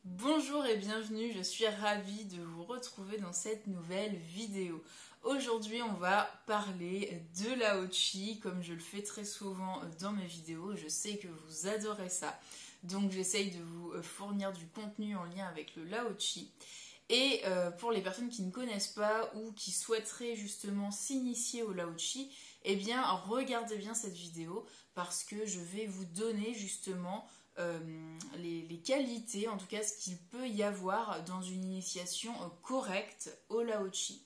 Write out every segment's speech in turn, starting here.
Bonjour et bienvenue, je suis ravie de vous retrouver dans cette nouvelle vidéo. Aujourd'hui on va parler de Lao-Chi, comme je le fais très souvent dans mes vidéos, je sais que vous adorez ça. Donc j'essaye de vous fournir du contenu en lien avec le Lao-Chi. Et pour les personnes qui ne connaissent pas ou qui souhaiteraient justement s'initier au Lao-Chi, eh bien regardez bien cette vidéo parce que je vais vous donner justement les qualités, en tout cas ce qu'il peut y avoir dans une initiation correcte au Lao-Chi.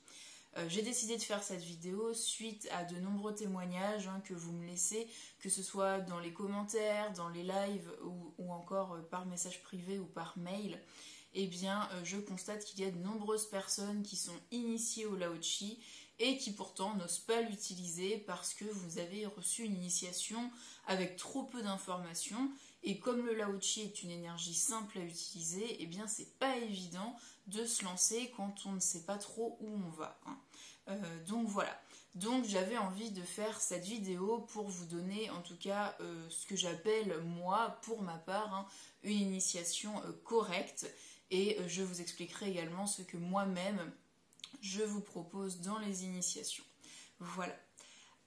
J'ai décidé de faire cette vidéo suite à de nombreux témoignages que vous me laissez, que ce soit dans les commentaires, dans les lives ou encore par message privé ou par mail. Eh bien, je constate qu'il y a de nombreuses personnes qui sont initiées au Lao-Chi et qui pourtant n'osent pas l'utiliser parce que vous avez reçu une initiation avec trop peu d'informations. Et comme le Lao-Chi est une énergie simple à utiliser, eh bien c'est pas évident de se lancer quand on ne sait pas trop où on va. Donc voilà. Donc j'avais envie de faire cette vidéo pour vous donner en tout cas ce que j'appelle moi, pour ma part, une initiation correcte. Et je vous expliquerai également ce que moi-même je vous propose dans les initiations. Voilà.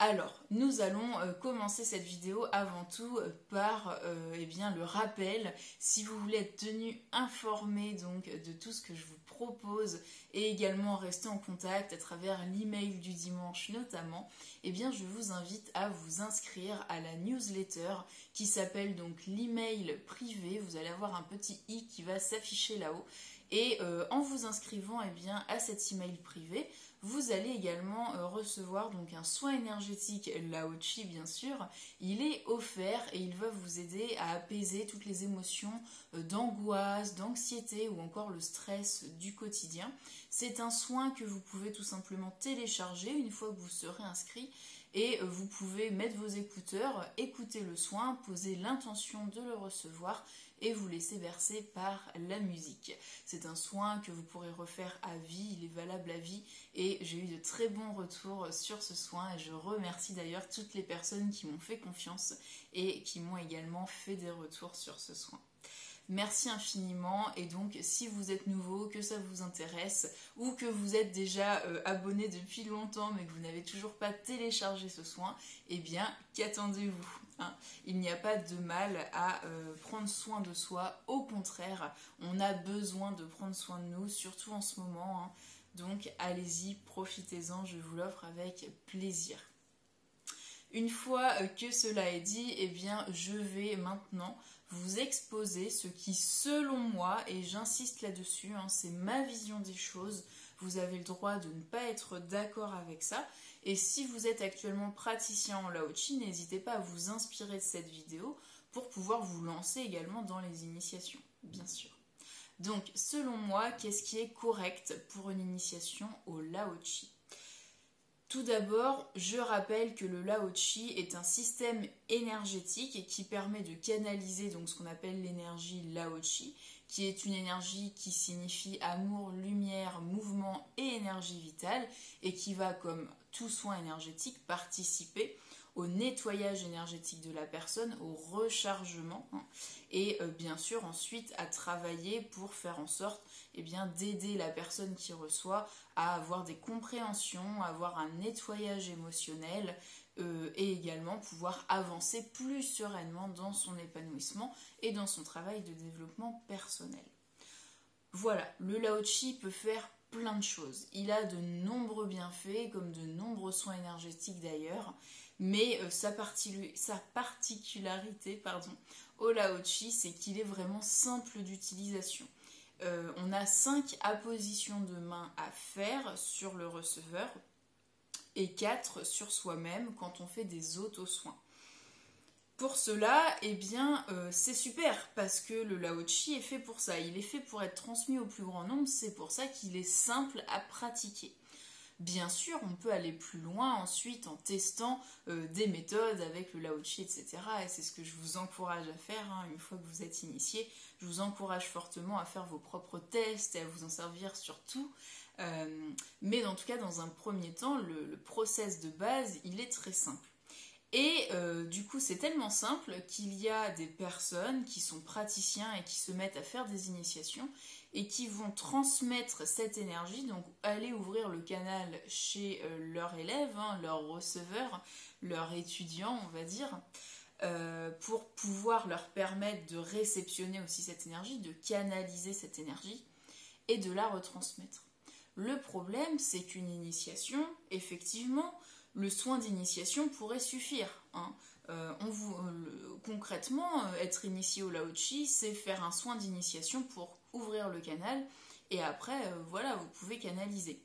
Alors, nous allons commencer cette vidéo avant tout par eh bien, le rappel. Si vous voulez être tenu informé donc, de tout ce que je vous propose et également rester en contact à travers l'email du dimanche notamment, eh bien, je vous invite à vous inscrire à la newsletter qui s'appelle donc l'email privé. Vous allez avoir un petit i qui va s'afficher là-haut. Et en vous inscrivant eh bien, à cet email privé, vous allez également recevoir donc un soin énergétique Lao-Chi bien sûr. Il est offert et il va vous aider à apaiser toutes les émotions d'angoisse, d'anxiété ou encore le stress du quotidien. C'est un soin que vous pouvez tout simplement télécharger une fois que vous serez inscrit. Et vous pouvez mettre vos écouteurs, écouter le soin, poser l'intention de le recevoir et vous laisser bercer par la musique. C'est un soin que vous pourrez refaire à vie, il est valable à vie et j'ai eu de très bons retours sur ce soin et je remercie d'ailleurs toutes les personnes qui m'ont fait confiance et qui m'ont également fait des retours sur ce soin. Merci infiniment et donc si vous êtes nouveau, que ça vous intéresse ou que vous êtes déjà abonné depuis longtemps mais que vous n'avez toujours pas téléchargé ce soin, eh bien qu'attendez-vous Il n'y a pas de mal à prendre soin de soi, au contraire, on a besoin de prendre soin de nous, surtout en ce moment. Donc allez-y, profitez-en, je vous l'offre avec plaisir. Une fois que cela est dit, eh bien, je vais maintenant vous exposer ce qui, selon moi, et j'insiste là-dessus, c'est ma vision des choses, vous avez le droit de ne pas être d'accord avec ça. Et si vous êtes actuellement praticien en Lao-Chi, n'hésitez pas à vous inspirer de cette vidéo pour pouvoir vous lancer également dans les initiations, bien sûr. Donc, selon moi, qu'est-ce qui est correct pour une initiation au Lao-Chi ? Tout d'abord, je rappelle que le Lao-Chi est un système énergétique qui permet de canaliser donc ce qu'on appelle l'énergie Lao-Chi, qui est une énergie qui signifie amour, lumière, mouvement et énergie vitale, et qui va, comme tout soin énergétique, participer au nettoyage énergétique de la personne, au rechargement, et bien sûr ensuite à travailler pour faire en sorte d'aider la personne qui reçoit à avoir des compréhensions, à avoir un nettoyage émotionnel et également pouvoir avancer plus sereinement dans son épanouissement et dans son travail de développement personnel. Voilà, le Lao-Chi peut faire plein de choses. Il a de nombreux bienfaits, comme de nombreux soins énergétiques d'ailleurs, mais sa particularité au Lao-Chi, c'est qu'il est vraiment simple d'utilisation. On a 5 appositions de main à faire sur le receveur et 4 sur soi-même quand on fait des auto-soins. Pour cela, c'est super parce que le Lao-Chi est fait pour ça. Il est fait pour être transmis au plus grand nombre, c'est pour ça qu'il est simple à pratiquer. Bien sûr, on peut aller plus loin ensuite en testant des méthodes avec le Lao-Chi, etc. Et c'est ce que je vous encourage à faire une fois que vous êtes initié. Je vous encourage fortement à faire vos propres tests et à vous en servir surtout. Mais en tout cas, dans un premier temps, le process de base, il est très simple. Et du coup, c'est tellement simple qu'il y a des personnes qui sont praticiens et qui se mettent à faire des initiations et qui vont transmettre cette énergie, donc aller ouvrir le canal chez leur élève, leur receveur, leur étudiant, on va dire, pour pouvoir leur permettre de réceptionner aussi cette énergie, de canaliser cette énergie et de la retransmettre. Le problème, c'est qu'une initiation, effectivement, le soin d'initiation pourrait suffire. Concrètement, être initié au Lao-Chi, c'est faire un soin d'initiation pour ouvrir le canal et après, voilà, vous pouvez canaliser.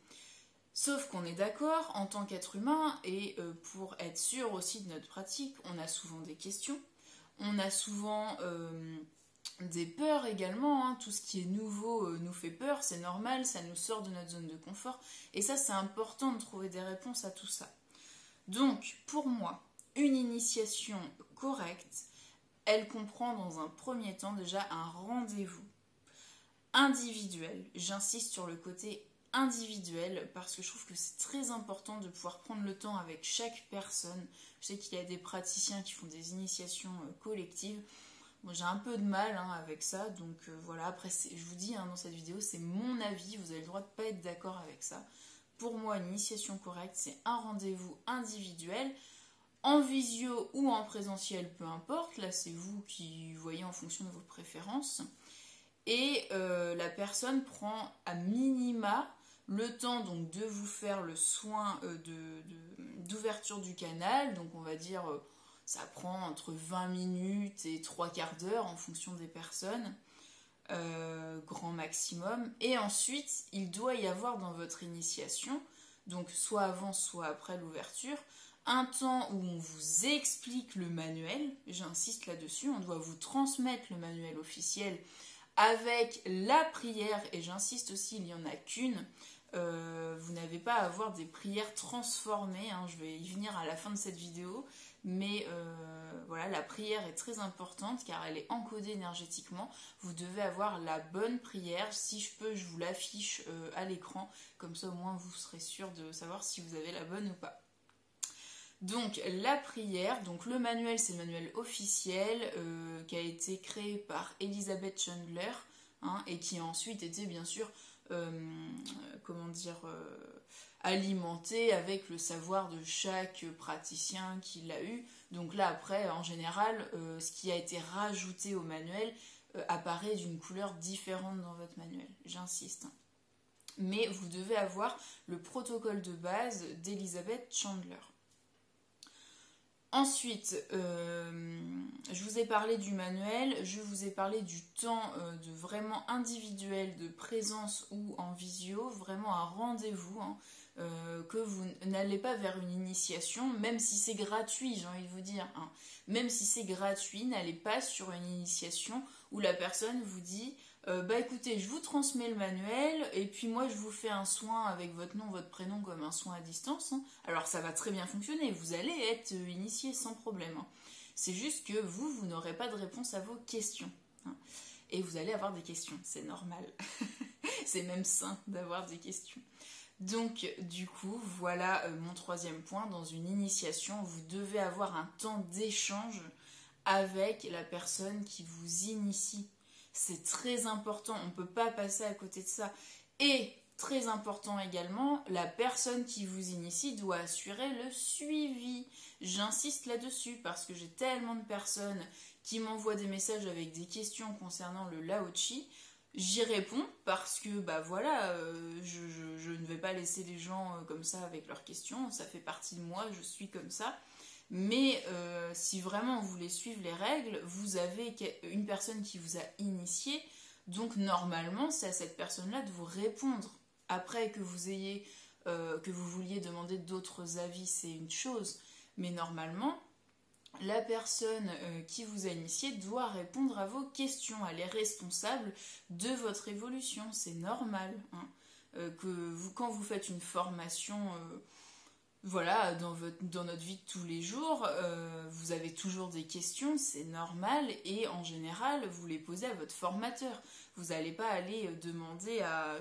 Sauf qu'on est d'accord, en tant qu'être humain, et pour être sûr aussi de notre pratique, on a souvent des questions, on a souvent des peurs également, tout ce qui est nouveau nous fait peur, c'est normal, ça nous sort de notre zone de confort, et ça c'est important de trouver des réponses à tout ça. Donc, pour moi, une initiation correcte, elle comprend dans un premier temps déjà un rendez-vous individuel. J'insiste sur le côté individuel parce que je trouve que c'est très important de pouvoir prendre le temps avec chaque personne. Je sais qu'il y a des praticiens qui font des initiations collectives. Moi, j'ai un peu de mal avec ça, donc voilà. Après, je vous dis dans cette vidéo, c'est mon avis, vous avez le droit de ne pas être d'accord avec ça. Pour moi, une initiation correcte, c'est un rendez-vous individuel, en visio ou en présentiel, peu importe. Là, c'est vous qui voyez en fonction de vos préférences. Et la personne prend à minima le temps donc de vous faire le soin d'ouverture du canal. Donc, on va dire, ça prend entre 20 minutes et 3/4 d'heure en fonction des personnes. Grand maximum, et ensuite il doit y avoir dans votre initiation, donc soit avant soit après l'ouverture, un temps où on vous explique le manuel, j'insiste là-dessus, on doit vous transmettre le manuel officiel avec la prière, et j'insiste aussi, il n'y en a qu'une, vous n'avez pas à avoir des prières transformées, je vais y venir à la fin de cette vidéo, mais voilà, la prière est très importante car elle est encodée énergétiquement. Vous devez avoir la bonne prière. Si je peux, je vous l'affiche à l'écran, comme ça au moins vous serez sûr de savoir si vous avez la bonne ou pas. Donc la prière, donc le manuel, c'est le manuel officiel qui a été créé par Elizabeth Chandler et qui a ensuite été bien sûr alimenté avec le savoir de chaque praticien qui l'a eu. Donc là après, en général, ce qui a été rajouté au manuel apparaît d'une couleur différente dans votre manuel, j'insiste. Mais vous devez avoir le protocole de base d'Elizabeth Chandler. Ensuite, je vous ai parlé du manuel, je vous ai parlé du temps de vraiment individuel de présence ou en visio, vraiment un rendez-vous, que vous n'allez pas vers une initiation, même si c'est gratuit, j'ai envie de vous dire. Même si c'est gratuit, n'allez pas sur une initiation où la personne vous dit écoutez, je vous transmets le manuel et puis moi je vous fais un soin avec votre nom, votre prénom comme un soin à distance. Alors ça va très bien fonctionner, vous allez être initié sans problème. C'est juste que vous n'aurez pas de réponse à vos questions. Et vous allez avoir des questions, c'est normal. C'est même sain d'avoir des questions. Donc du coup, voilà mon troisième point. Dans une initiation, vous devez avoir un temps d'échange avec la personne qui vous initie. C'est très important, on ne peut pas passer à côté de ça. Et très important également, la personne qui vous initie doit assurer le suivi. J'insiste là-dessus parce que j'ai tellement de personnes qui m'envoient des messages avec des questions concernant le Lao-Chi. J'y réponds parce que je ne vais pas laisser les gens comme ça avec leurs questions, ça fait partie de moi, je suis comme ça. Mais si vraiment vous voulez suivre les règles, vous avez une personne qui vous a initié, donc normalement c'est à cette personne-là de vous répondre. Après que vous vouliez demander d'autres avis, c'est une chose, mais normalement la personne qui vous a initié doit répondre à vos questions. Elle est responsable de votre évolution, c'est normal. Quand vous faites une formation dans notre vie de tous les jours, vous avez toujours des questions, c'est normal, et en général, vous les posez à votre formateur. Vous n'allez pas aller demander à,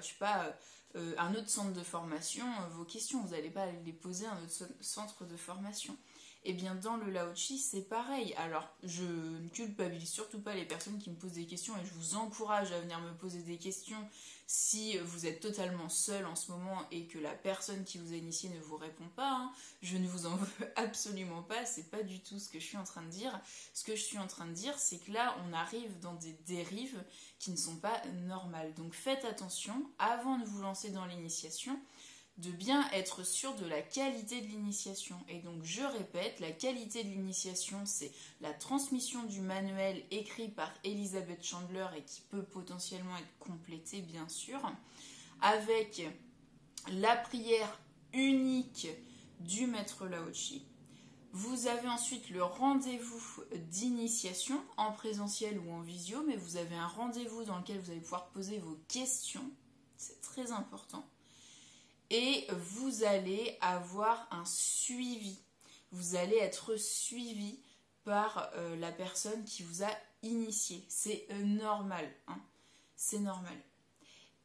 un autre centre de formation vos questions, vous n'allez pas aller les poser à un autre centre de formation. Et bien dans le Lao-Chi, c'est pareil. Alors, je ne culpabilise surtout pas les personnes qui me posent des questions et je vous encourage à venir me poser des questions si vous êtes totalement seul en ce moment et que la personne qui vous a initié ne vous répond pas. Hein. Je ne vous en veux absolument pas, c'est pas du tout ce que je suis en train de dire. Ce que je suis en train de dire, c'est que là, on arrive dans des dérives qui ne sont pas normales. Donc faites attention, avant de vous lancer dans l'initiation, de bien être sûr de la qualité de l'initiation. Et donc je répète, la qualité de l'initiation, c'est la transmission du manuel écrit par Elizabeth Chandler et qui peut potentiellement être complété bien sûr, avec la prière unique du maître Lao-Chi. Vous avez ensuite le rendez-vous d'initiation en présentiel ou en visio, mais vous avez un rendez-vous dans lequel vous allez pouvoir poser vos questions, c'est très important. Et vous allez avoir un suivi. Vous allez être suivi par la personne qui vous a initié. C'est normal. Hein, c'est normal.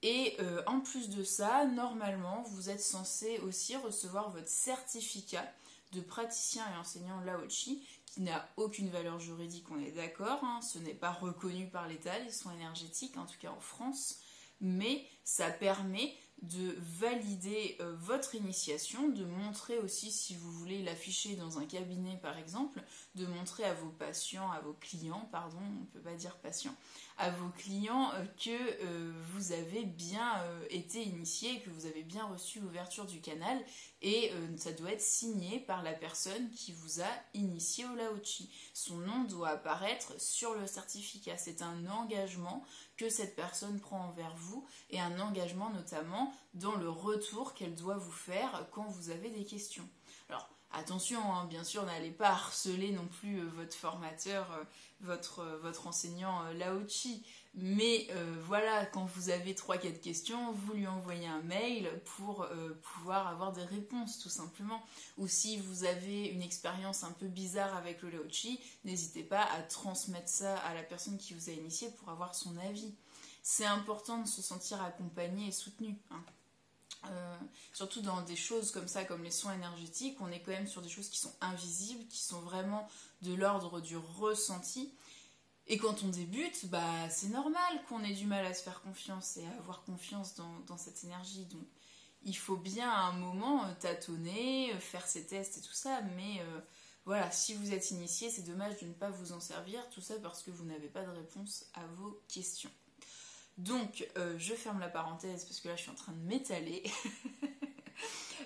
Et en plus de ça, normalement, vous êtes censé aussi recevoir votre certificat de praticien et enseignant Lao-Chi, qui n'a aucune valeur juridique, on est d'accord. Hein, ce n'est pas reconnu par l'État, les soins énergétiques, en tout cas en France. Mais ça permet de valider votre initiation, de montrer aussi, si vous voulez l'afficher dans un cabinet par exemple, de montrer à vos patients, à vos clients, pardon, on ne peut pas dire patients, à vos clients que vous avez bien été initié, que vous avez bien reçu l'ouverture du canal et ça doit être signé par la personne qui vous a initié au Lao-Chi. Son nom doit apparaître sur le certificat. C'est un engagement que cette personne prend envers vous et un engagement notamment dans le retour qu'elle doit vous faire quand vous avez des questions. Alors attention, hein, bien sûr, n'allez pas harceler non plus votre formateur, votre enseignant Lao-Chi, mais voilà, quand vous avez 3-4 questions, vous lui envoyez un mail pour pouvoir avoir des réponses tout simplement. Ou si vous avez une expérience un peu bizarre avec le Lao-Chi, n'hésitez pas à transmettre ça à la personne qui vous a initié pour avoir son avis. C'est important de se sentir accompagné et soutenu. Hein. Surtout dans des choses comme ça, comme les soins énergétiques, on est quand même sur des choses qui sont invisibles, qui sont vraiment de l'ordre du ressenti. Et quand on débute, bah, c'est normal qu'on ait du mal à se faire confiance et à avoir confiance dans cette énergie. Donc il faut bien à un moment tâtonner, faire ses tests et tout ça, mais voilà, si vous êtes initié, c'est dommage de ne pas vous en servir, tout ça parce que vous n'avez pas de réponse à vos questions. Donc, je ferme la parenthèse parce que là, je suis en train de m'étaler.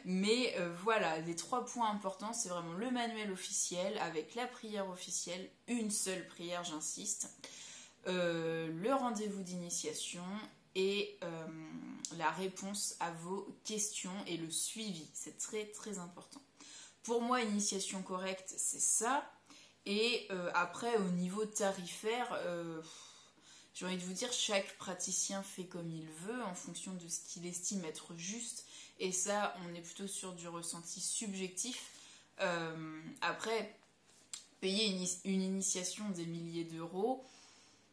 Mais voilà, les 3 points importants, c'est vraiment le manuel officiel avec la prière officielle, une seule prière, j'insiste, le rendez-vous d'initiation et la réponse à vos questions et le suivi. C'est très, très important. Pour moi, initiation correcte, c'est ça. Et après, au niveau tarifaire... j'ai envie de vous dire, chaque praticien fait comme il veut en fonction de ce qu'il estime être juste. Et ça, on est plutôt sur du ressenti subjectif. Après, payer une initiation des milliers d'euros,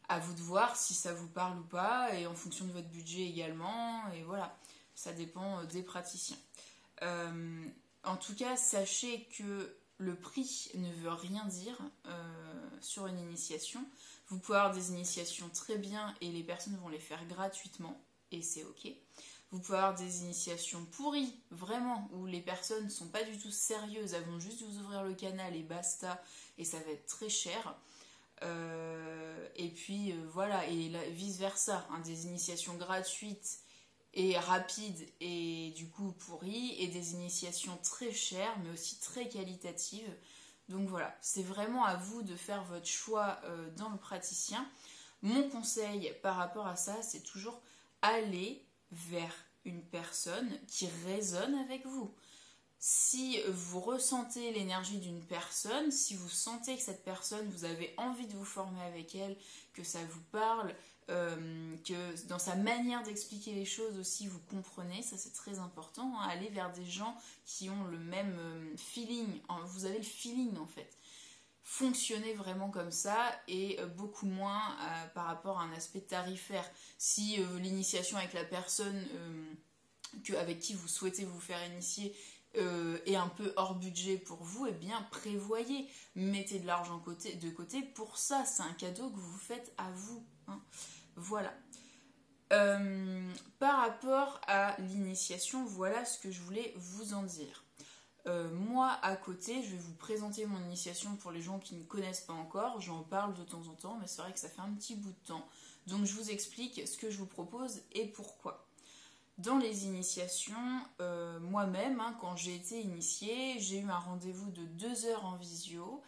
à vous de voir si ça vous parle ou pas, et en fonction de votre budget également. Et voilà, ça dépend des praticiens. En tout cas, sachez que le prix ne veut rien dire sur une initiation. Vous pouvez avoir des initiations très bien et les personnes vont les faire gratuitement et c'est ok. Vous pouvez avoir des initiations pourries, vraiment, où les personnes ne sont pas du tout sérieuses, elles vont juste vous ouvrir le canal et basta, et ça va être très cher. Et puis voilà, et vice versa, hein, des initiations gratuites et rapides et du coup pourries, et des initiations très chères mais aussi très qualitatives. Donc voilà, c'est vraiment à vous de faire votre choix dans le praticien. Mon conseil par rapport à ça, c'est toujours aller vers une personne qui résonne avec vous. Si vous ressentez l'énergie d'une personne, si vous sentez que cette personne, vous avez envie de vous former avec elle, que ça vous parle, que dans sa manière d'expliquer les choses aussi, vous comprenez, ça c'est très important, hein, aller vers des gens qui ont le même feeling, vous avez le feeling en fait. Fonctionnez vraiment comme ça et beaucoup moins par rapport à un aspect tarifaire. Si l'initiation avec la personne avec qui vous souhaitez vous faire initier est un peu hors budget pour vous, eh bien prévoyez, mettez de l'argent de côté pour ça, c'est un cadeau que vous faites à vous, hein. Voilà. Par rapport à l'initiation, voilà ce que je voulais vous en dire. Moi, à côté, je vais vous présenter mon initiation pour les gens qui ne connaissent pas encore. J'en parle de temps en temps, mais c'est vrai que ça fait un petit bout de temps. Donc, je vous explique ce que je vous propose et pourquoi. Dans les initiations, moi-même, hein, quand j'ai été initiée, j'ai eu un rendez-vous de 2 heures en visio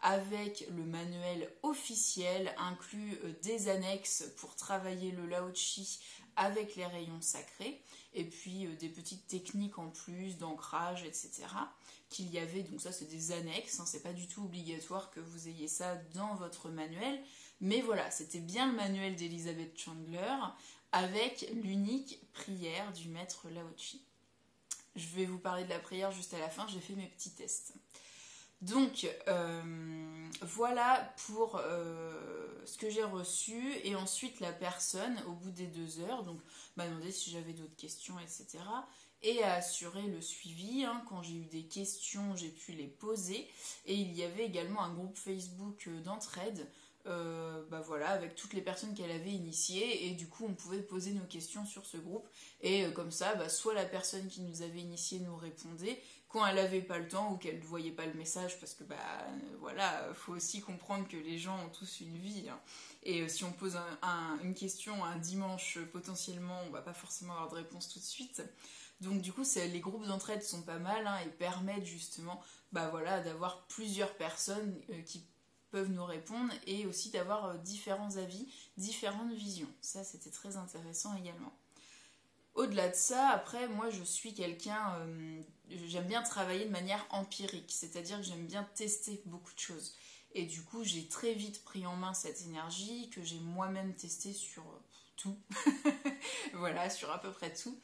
avec le manuel officiel, inclus des annexes pour travailler le Lao-Chi avec les rayons sacrés, et puis des petites techniques en plus d'ancrage, etc. qu'il y avait, donc ça c'est des annexes, hein, c'est pas du tout obligatoire que vous ayez ça dans votre manuel, mais voilà, c'était bien le manuel d'Elizabeth Chandler, avec l'unique prière du maître Lao-Chi. Je vais vous parler de la prière juste à la fin, j'ai fait mes petits tests. Donc, voilà pour ce que j'ai reçu. Et ensuite, la personne, au bout des 2 heures, donc, m'a demandé si j'avais d'autres questions, etc. Et a assuré le suivi. Hein. Quand j'ai eu des questions, j'ai pu les poser. Et il y avait également un groupe Facebook d'entraide. Voilà, avec toutes les personnes qu'elle avait initiées, et du coup on pouvait poser nos questions sur ce groupe, et comme ça soit la personne qui nous avait initiés nous répondait quand elle n'avait pas le temps ou qu'elle ne voyait pas le message, parce que voilà, faut aussi comprendre que les gens ont tous une vie, hein. Et si on pose une question un dimanche, potentiellement on va pas forcément avoir de réponse tout de suite. Donc du coup les groupes d'entraide sont pas mal, hein, et permettent justement voilà, d'avoir plusieurs personnes qui peuvent nous répondre, et aussi d'avoir différents avis, différentes visions. Ça, c'était très intéressant également. Au-delà de ça, après, moi, je suis quelqu'un... j'aime bien travailler de manière empirique, c'est-à-dire que j'aime bien tester beaucoup de choses. Et du coup, j'ai très vite pris en main cette énergie, que j'ai moi-même testée sur tout. Voilà, sur à peu près tout.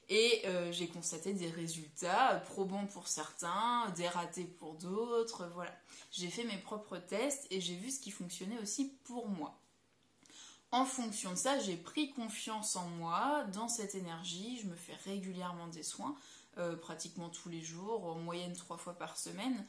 Et j'ai constaté des résultats probants pour certains, des ratés pour d'autres, voilà. J'ai fait mes propres tests et j'ai vu ce qui fonctionnait aussi pour moi. En fonction de ça, j'ai pris confiance en moi, dans cette énergie. Je me fais régulièrement des soins, pratiquement tous les jours, en moyenne 3 fois par semaine.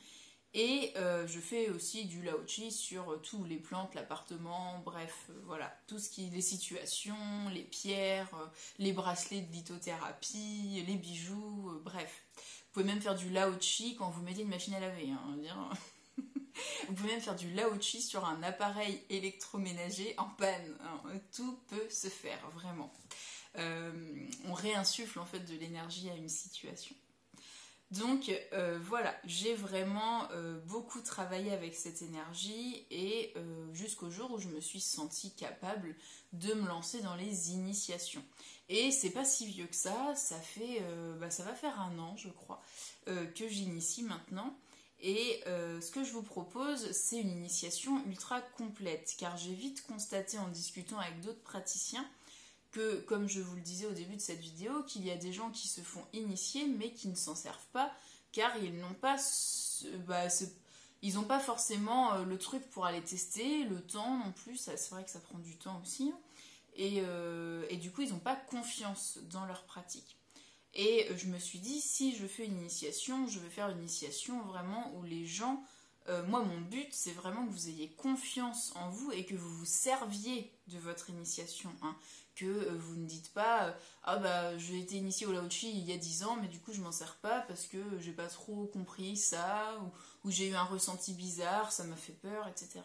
Et je fais aussi du Lao-Chi sur tous les plantes, l'appartement, bref, voilà, tout ce qui est les situations, les pierres, les bracelets de lithothérapie, les bijoux, bref. Vous pouvez même faire du Lao-Chi quand vous mettez une machine à laver, hein, Vous pouvez même faire du Lao-Chi sur un appareil électroménager en panne, hein. Tout peut se faire, vraiment. On réinsuffle en fait de l'énergie à une situation. Donc voilà, j'ai vraiment beaucoup travaillé avec cette énergie, et jusqu'au jour où je me suis sentie capable de me lancer dans les initiations. Et c'est pas si vieux que ça, ça va faire 1 an je crois que j'initie maintenant. Et ce que je vous propose, c'est une initiation ultra complète, car j'ai vite constaté en discutant avec d'autres praticiens que, comme je vous le disais au début de cette vidéo, qu'il y a des gens qui se font initier mais qui ne s'en servent pas, car ils n'ont pas ils n'ont pas forcément le truc pour aller tester, le temps non plus, c'est vrai que ça prend du temps aussi, hein. Et du coup ils n'ont pas confiance dans leur pratique. Et je me suis dit, si je fais une initiation, je vais faire une initiation vraiment où les gens... moi, mon but, c'est vraiment que vous ayez confiance en vous et que vous vous serviez de votre initiation, hein. Que vous ne dites pas j'ai été initiée au Lao-Chi il y a 10 ans, mais du coup je m'en sers pas parce que j'ai pas trop compris ça, ou j'ai eu un ressenti bizarre, ça m'a fait peur, etc.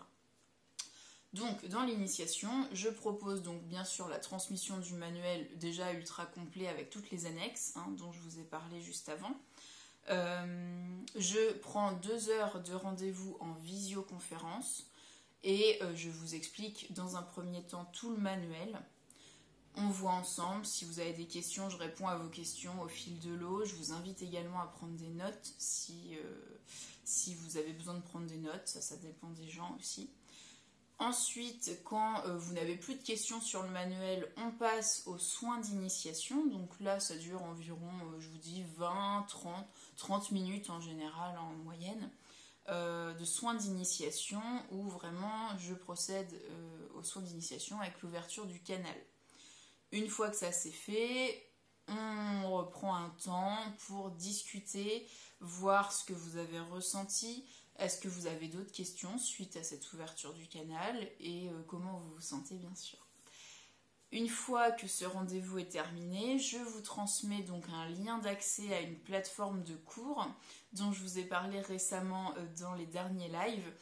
Donc dans l'initiation, je propose donc bien sûr la transmission du manuel déjà ultra complet avec toutes les annexes, hein, dont je vous ai parlé juste avant. Je prends 2 heures de rendez-vous en visioconférence, et je vous explique dans un premier temps tout le manuel. On voit ensemble, si vous avez des questions, je réponds à vos questions au fil de l'eau. Je vous invite également à prendre des notes si vous avez besoin de prendre des notes, ça dépend des gens aussi. Ensuite, quand vous n'avez plus de questions sur le manuel, on passe aux soins d'initiation. Donc là, ça dure environ, je vous dis, 20, 30 minutes en général, en moyenne, de soins d'initiation, où vraiment je procède aux soins d'initiation avec l'ouverture du canal. Une fois que ça c'est fait, on reprend un temps pour discuter, voir ce que vous avez ressenti. Est-ce que vous avez d'autres questions suite à cette ouverture du canal et comment vous vous sentez bien sûr. Une fois que ce rendez-vous est terminé, je vous transmets donc un lien d'accès à une plateforme de cours dont je vous ai parlé récemment dans les derniers lives,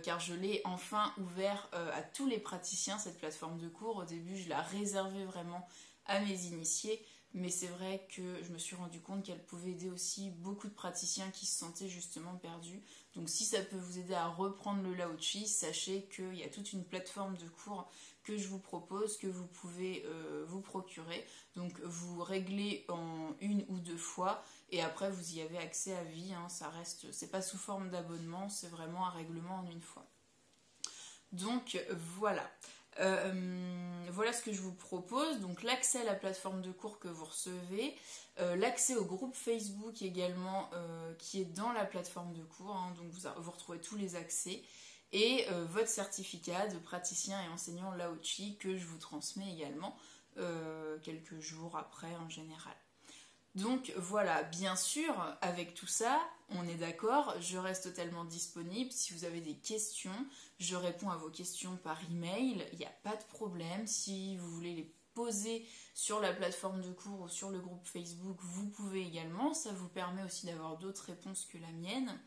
car je l'ai enfin ouvert à tous les praticiens, cette plateforme de cours. Au début, je la réservais vraiment à mes initiés, mais c'est vrai que je me suis rendu compte qu'elle pouvait aider aussi beaucoup de praticiens qui se sentaient justement perdus. Donc si ça peut vous aider à reprendre le Lao-Chi, sachez qu'il y a toute une plateforme de cours que je vous propose, que vous pouvez vous procurer. Donc vous réglez en 1 ou 2 fois et après vous y avez accès à vie. Hein, ça reste, c'est pas sous forme d'abonnement, c'est vraiment un règlement en 1 fois. Donc voilà. Voilà ce que je vous propose. Donc l'accès à la plateforme de cours que vous recevez, l'accès au groupe Facebook également qui est dans la plateforme de cours. Hein, donc vous retrouvez tous les accès. Et votre certificat de praticien et enseignant Lao-Chi que je vous transmets également quelques jours après en général. Donc voilà, bien sûr, avec tout ça, on est d'accord, je reste totalement disponible. Si vous avez des questions, je réponds à vos questions par email, il n'y a pas de problème. Si vous voulez les poser sur la plateforme de cours ou sur le groupe Facebook, vous pouvez également. Ça vous permet aussi d'avoir d'autres réponses que la mienne.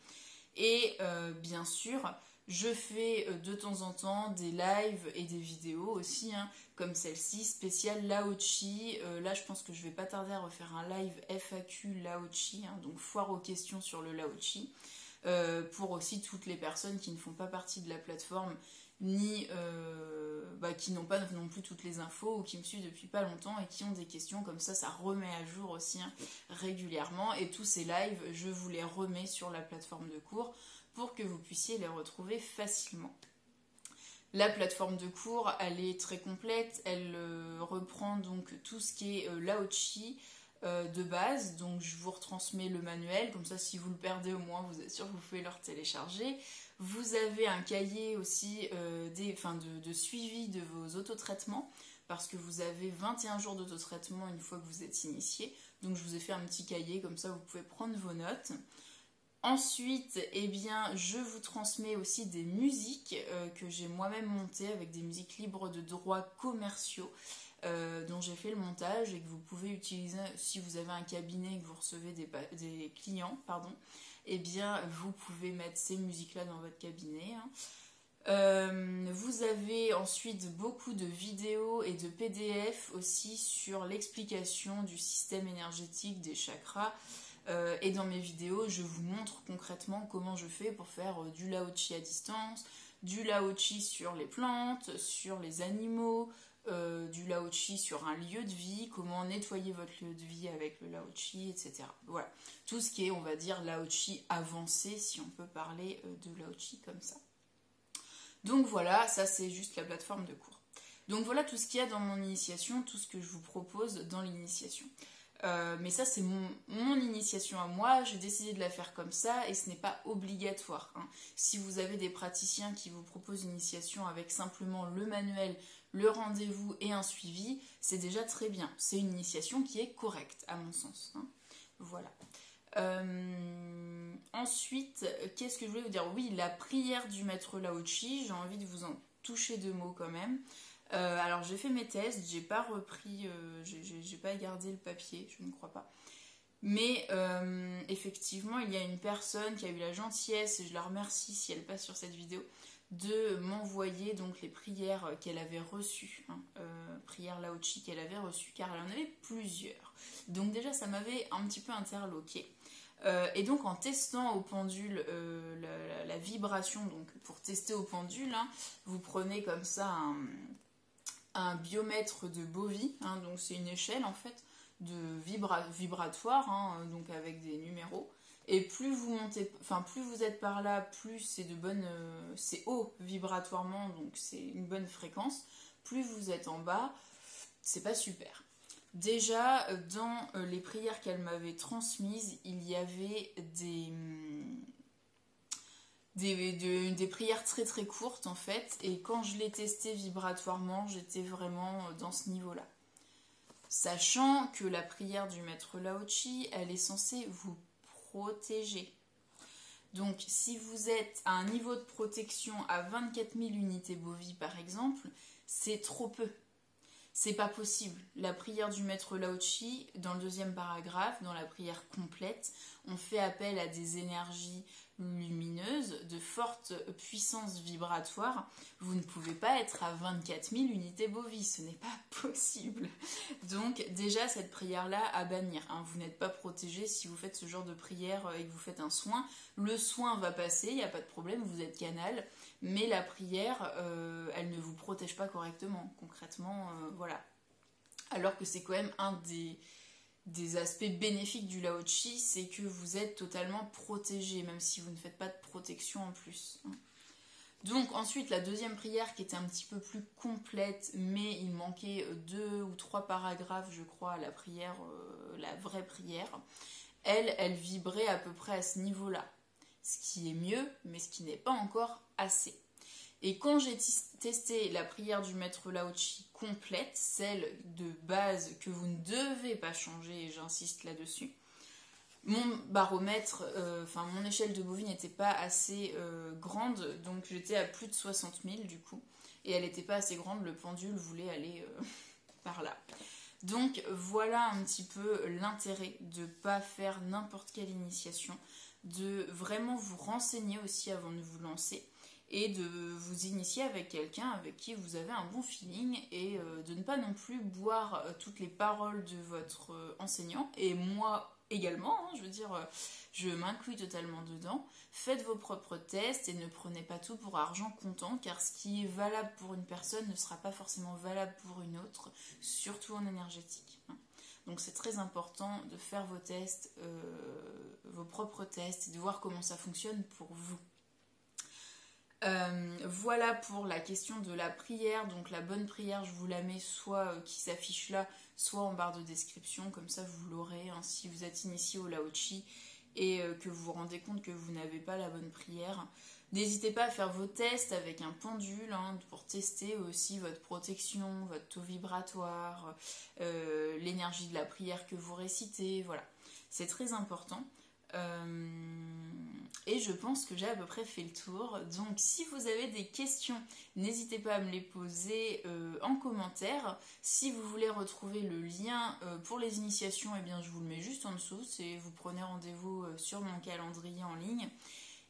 Et bien sûr, je fais de temps en temps des lives et des vidéos aussi, hein, comme celle-ci, spéciale Lao-Chi. Là, je pense que je vais pas tarder à refaire un live FAQ Lao-Chi, hein, donc foire aux questions sur le Lao-Chi, pour aussi toutes les personnes qui ne font pas partie de la plateforme, ni qui n'ont pas non plus toutes les infos ou qui me suivent depuis pas longtemps et qui ont des questions. Comme ça remet à jour aussi, hein, régulièrement. Et tous ces lives, je vous les remets sur la plateforme de cours pour que vous puissiez les retrouver facilement. La plateforme de cours, elle est très complète, elle reprend donc tout ce qui est Lao-Chi de base, donc je vous retransmets le manuel, comme ça si vous le perdez au moins vous êtes sûr que vous pouvez le télécharger. Vous avez un cahier aussi de suivi de vos autotraitements, parce que vous avez 21 jours d'autotraitement une fois que vous êtes initié, donc je vous ai fait un petit cahier, comme ça vous pouvez prendre vos notes. Ensuite, eh bien, je vous transmets aussi des musiques que j'ai moi-même montées avec des musiques libres de droits commerciaux dont j'ai fait le montage et que vous pouvez utiliser si vous avez un cabinet et que vous recevez des clients, eh bien, vous pouvez mettre ces musiques-là dans votre cabinet. Hein. Vous avez ensuite beaucoup de vidéos et de PDF aussi sur l'explication du système énergétique des chakras. Et dans mes vidéos, je vous montre concrètement comment je fais pour faire du Lao-Chi à distance, du Lao-Chi sur les plantes, sur les animaux, du Lao-Chi sur un lieu de vie, comment nettoyer votre lieu de vie avec le Lao-Chi, etc. Voilà, tout ce qui est, on va dire, Lao-Chi avancé, si on peut parler de Lao-Chi comme ça. Donc voilà, ça c'est juste la plateforme de cours. Donc voilà tout ce qu'il y a dans mon initiation, tout ce que je vous propose dans l'initiation. Mais ça c'est mon initiation à moi, j'ai décidé de la faire comme ça et ce n'est pas obligatoire. Hein. Si vous avez des praticiens qui vous proposent une initiation avec simplement le manuel, le rendez-vous et un suivi, c'est déjà très bien. C'est une initiation qui est correcte à mon sens. Hein. Voilà. Ensuite, qu'est-ce que je voulais vous dire? Oui, la prière du maître Lao-Chi, j'ai envie de vous en toucher 2 mots quand même. Alors j'ai fait mes tests, j'ai pas repris, j'ai pas gardé le papier, je ne crois pas. Mais effectivement, il y a une personne qui a eu la gentillesse, et je la remercie si elle passe sur cette vidéo, de m'envoyer donc les prières qu'elle avait reçues, hein, prières Lao-Chi qu'elle avait reçues, car elle en avait plusieurs. Donc déjà, ça m'avait un petit peu interloqué. Et donc en testant au pendule la vibration, donc pour tester au pendule, hein, vous prenez comme ça un biomètre de Bovie, hein, donc c'est une échelle en fait de vibratoire, hein, donc avec des numéros. Et plus vous montez, plus vous êtes par là, plus c'est c'est haut vibratoirement, donc c'est une bonne fréquence. Plus vous êtes en bas, c'est pas super. Déjà, dans les prières qu'elle m'avait transmises, il y avait des prières très très courtes en fait, et quand je l'ai testé vibratoirement, j'étais vraiment dans ce niveau-là. Sachant que la prière du maître Lao Tzu, elle est censée vous protéger. Donc si vous êtes à un niveau de protection à 24 000 unités bovies par exemple, c'est trop peu. C'est pas possible. La prière du maître Lao Tzu, dans le deuxième paragraphe, dans la prière complète, on fait appel à des énergies lumineuses, de forte puissance vibratoire. Vous ne pouvez pas être à 24 000 unités bovies, ce n'est pas possible. Donc déjà cette prière-là à bannir. Hein. Vous n'êtes pas protégé si vous faites ce genre de prière et que vous faites un soin. Le soin va passer, il n'y a pas de problème, vous êtes canal. Mais la prière, elle ne vous protège pas correctement, concrètement, voilà. Alors que c'est quand même un des aspects bénéfiques du Lao Tzu, c'est que vous êtes totalement protégé, même si vous ne faites pas de protection en plus. Donc ensuite, la deuxième prière qui était un petit peu plus complète, mais il manquait 2 ou 3 paragraphes, je crois, à la prière, la vraie prière, elle vibrait à peu près à ce niveau-là. Ce qui est mieux, mais ce qui n'est pas encore assez. Et quand j'ai testé la prière du maître Lao Tzu complète, celle de base que vous ne devez pas changer, et j'insiste là-dessus, mon baromètre, mon échelle de bovie n'était pas assez grande, donc j'étais à plus de 60 000 du coup, et elle n'était pas assez grande, le pendule voulait aller par là. Donc voilà un petit peu l'intérêt de ne pas faire n'importe quelle initiation, de vraiment vous renseigner aussi avant de vous lancer et de vous initier avec quelqu'un avec qui vous avez un bon feeling et de ne pas non plus boire toutes les paroles de votre enseignant et moi également, hein, je veux dire, je m'inclus totalement dedans. Faites vos propres tests et ne prenez pas tout pour argent comptant car ce qui est valable pour une personne ne sera pas forcément valable pour une autre, surtout en énergétique. Donc c'est très important de faire vos tests, vos propres tests et de voir comment ça fonctionne pour vous. Voilà pour la question de la prière. Donc la bonne prière, je vous la mets soit qui s'affiche là, soit en barre de description, comme ça vous l'aurez. Hein, si vous êtes initié au Lao Tzu et que vous vous rendez compte que vous n'avez pas la bonne prière, n'hésitez pas à faire vos tests avec un pendule pour tester aussi votre protection, votre taux vibratoire, l'énergie de la prière que vous récitez, voilà. C'est très important. Et je pense que j'ai à peu près fait le tour. Donc si vous avez des questions, n'hésitez pas à me les poser en commentaire. Si vous voulez retrouver le lien pour les initiations, eh bien je vous le mets juste en dessous. Vous prenez rendez-vous sur mon calendrier en ligne.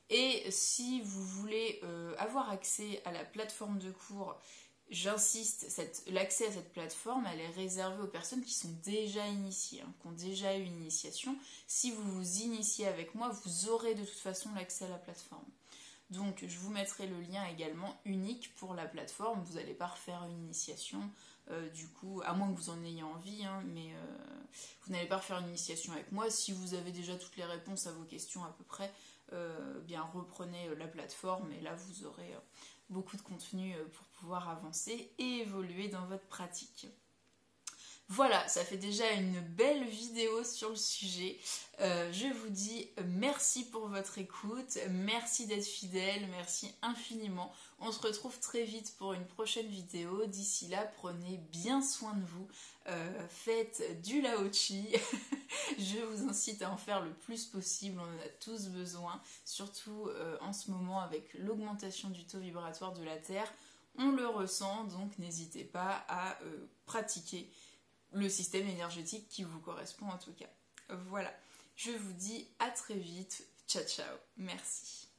Et si vous voulez avoir accès à la plateforme de cours, j'insiste, l'accès à cette plateforme, elle est réservée aux personnes qui sont déjà initiées, qui ont déjà eu une initiation. Si vous vous initiez avec moi, vous aurez de toute façon l'accès à la plateforme. Donc je vous mettrai le lien également unique pour la plateforme. Vous n'allez pas refaire une initiation, du coup, à moins que vous en ayez envie, mais vous n'allez pas refaire une initiation avec moi. Si vous avez déjà toutes les réponses à vos questions à peu près, bien reprenez la plateforme et là vous aurez beaucoup de contenu pour pouvoir avancer et évoluer dans votre pratique. Voilà, ça fait déjà une belle vidéo sur le sujet. Je vous dis merci pour votre écoute, merci d'être fidèle, merci infiniment. On se retrouve très vite pour une prochaine vidéo. D'ici là, prenez bien soin de vous. Faites du Lao Tzu. Je vous incite à en faire le plus possible, on en a tous besoin, surtout en ce moment avec l'augmentation du taux vibratoire de la Terre. On le ressent, donc n'hésitez pas à pratiquer le système énergétique qui vous correspond en tout cas. Voilà, je vous dis à très vite. Ciao ciao, merci.